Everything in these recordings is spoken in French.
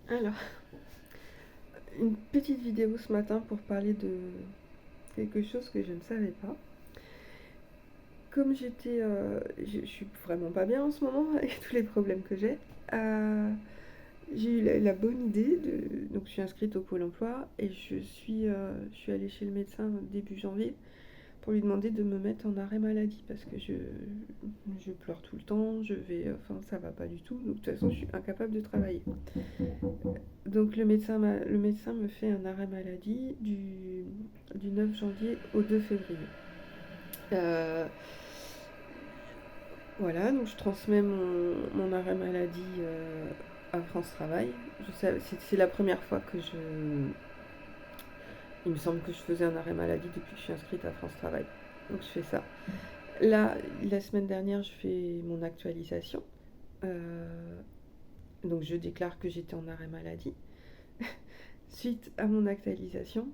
Alors, une petite vidéo ce matin pour parler de quelque chose que je ne savais pas. Comme je suis vraiment pas bien en ce moment avec tous les problèmes que euh, j'ai eu la bonne idée donc je suis inscrite au Pôle Emploi et je suis allée chez le médecin début janvier pour lui demander de me mettre en arrêt maladie parce que je pleure tout le temps, enfin ça va pas du tout, donc de toute façon je suis incapable de travailler. Donc le médecin me fait un arrêt maladie du 9 janvier au 2 février. Euh, voilà, donc je transmets mon arrêt maladie à France Travail. C'est la première fois que il me semble que je faisais un arrêt maladie depuis que je suis inscrite à France Travail. Donc je fais ça. Là, la semaine dernière, je fais mon actualisation. Euh, donc je déclare que j'étais en arrêt maladie. Suite à mon actualisation,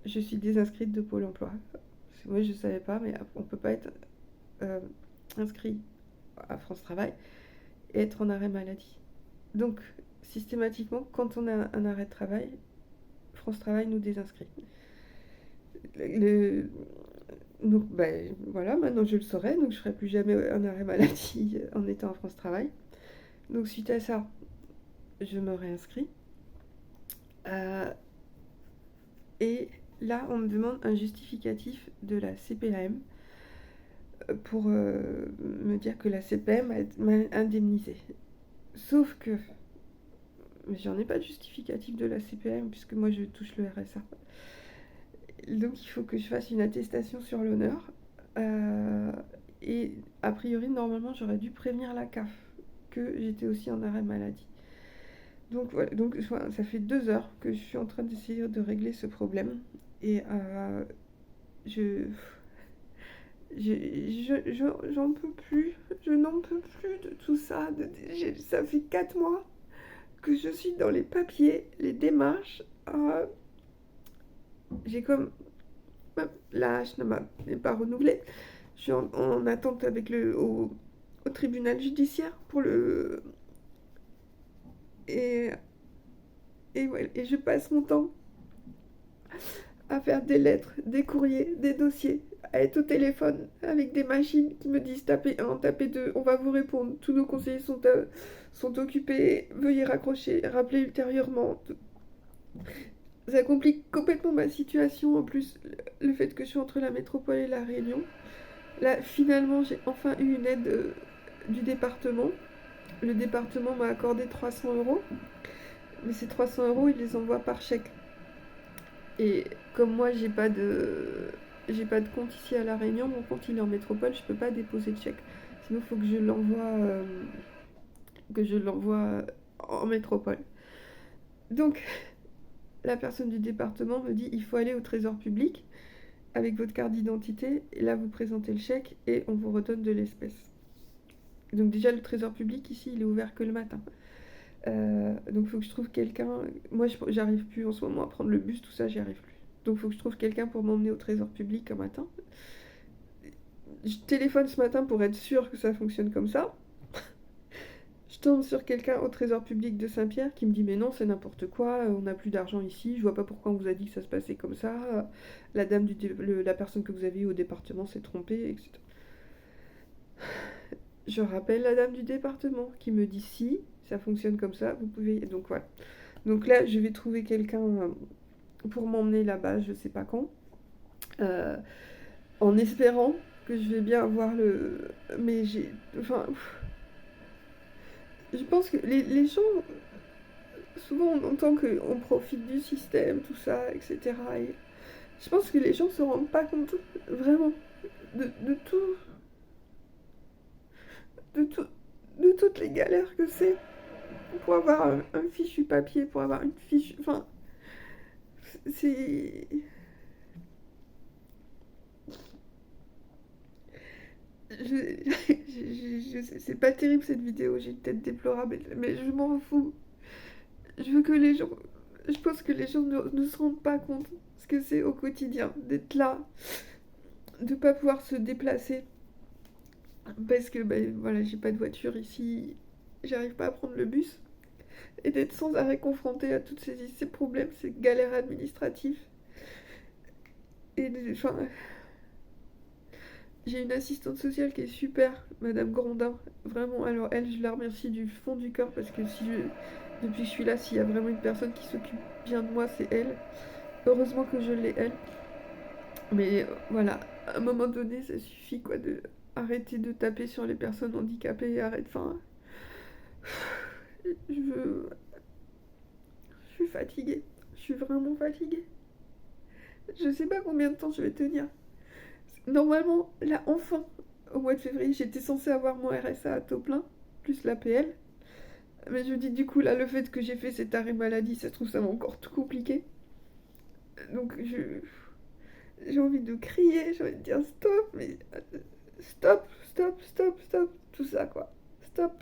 je suis désinscrite de Pôle Emploi. Moi, je ne savais pas, mais on ne peut pas être euh, inscrit à France Travail et être en arrêt maladie. Donc, systématiquement, quand on a un arrêt de travail, France Travail nous désinscrit. Le- donc, voilà, maintenant je le saurai, donc je ne ferai plus jamais un arrêt maladie en étant à France Travail. Donc, suite à ça, je me réinscris. Euh, et là, on me demande un justificatif de la CPAM pour me dire que la CPM m'a indemnisé. Sauf que j'en ai pas de justificatif de la CPM puisque moi je touche le RSA. Donc il faut que je fasse une attestation sur l'honneur. Euh, et a priori, normalement, j'aurais dû prévenir la CAF que j'étais aussi en arrêt maladie. Donc voilà, donc ça fait 2 heures que je suis en train d'essayer de régler ce problème. Et je, j'en peux plus, je n'en peux plus de tout ça. Ça fait 4 mois que je suis dans les papiers, les démarches. J'ai comme la hache n'est pas renouvelée. Je suis en attente au tribunal judiciaire pour le. Et, et je passe mon temps à faire des lettres, des courriers, des dossiers, à être au téléphone avec des machines qui me disent tapez 1, tapez 2, on va vous répondre, tous nos conseillers sont occupés, veuillez raccrocher, rappeler ultérieurement. Ça complique complètement ma situation, en plus le fait que je suis entre la métropole et la Réunion. Là, finalement, j'ai enfin eu une aide du département. Le département m'a accordé 300 euros, mais ces 300 euros, il les envoie par chèque. Et comme moi, j'ai pas de compte ici à La Réunion, mon compte il est en métropole, je peux pas déposer de chèque. Sinon, il faut que je l'envoie en métropole. Donc, la personne du département me dit il faut aller au trésor public avec votre carte d'identité, et là vous présentez le chèque et on vous redonne de l'espèce. Donc déjà le trésor public ici il est ouvert que le matin. Donc il faut que je trouve quelqu'un. Moi j'arrive plus en ce moment à prendre le bus, tout ça j'y arrive plus. Donc il faut que je trouve quelqu'un pour m'emmener au trésor public un matin. Je téléphone ce matin pour être sûr que ça fonctionne comme ça. Je tombe sur quelqu'un au trésor public de Saint-Pierre qui me dit mais non c'est n'importe quoi, on n'a plus d'argent ici, je vois pas pourquoi on vous a dit que ça se passait comme ça, la personne que vous avez eue au département s'est trompée, etc. Je rappelle la dame du département qui me dit si ça fonctionne comme ça, vous pouvez. Donc voilà. Donc là je vais trouver quelqu'un pour m'emmener là-bas, je sais pas quand, euh, en espérant que je vais bien avoir le. Mais j'ai. Enfin. Je pense que les gens, souvent on entend qu'on profite du système, tout ça, etc. Et je pense que les gens se rendent pas compte vraiment de tout, de tout, de toutes les galères que c'est pour avoir un fichu papier, pour avoir une fiche. Enfin, c'est. C'est pas terrible cette vidéo, j'ai une tête déplorable, mais je m'en fous. Je veux que les gens. Je pense que les gens ne se rendent pas compte ce que c'est au quotidien d'être là, de pas pouvoir se déplacer parce que voilà, j'ai pas de voiture ici, j'arrive pas à prendre le bus. et d'être sans arrêt confrontée à toutes ces problèmes, ces galères administratives. Enfin, j'ai une assistante sociale qui est super, Madame Grondin. Vraiment, alors elle, je la remercie du fond du cœur parce que depuis que je suis là, s'il y a vraiment une personne qui s'occupe bien de moi, c'est elle. Heureusement que je l'ai, elle. Mais voilà, à un moment donné, ça suffit quoi de arrêter de taper sur les personnes handicapées et arrête. Enfin, je veux. Je suis fatiguée. Je suis vraiment fatiguée. Je sais pas combien de temps je vais tenir. Normalement, là, enfin, au mois de février, j'étais censée avoir mon RSA à taux plein, plus l'APL. Mais je dis du coup, là, le fait que j'ai fait cet arrêt maladie, ça se trouve, ça va encore tout compliquer. Donc, j'ai envie de crier, j'ai envie de dire stop, mais stop, stop, stop, stop, tout ça, quoi. Stop.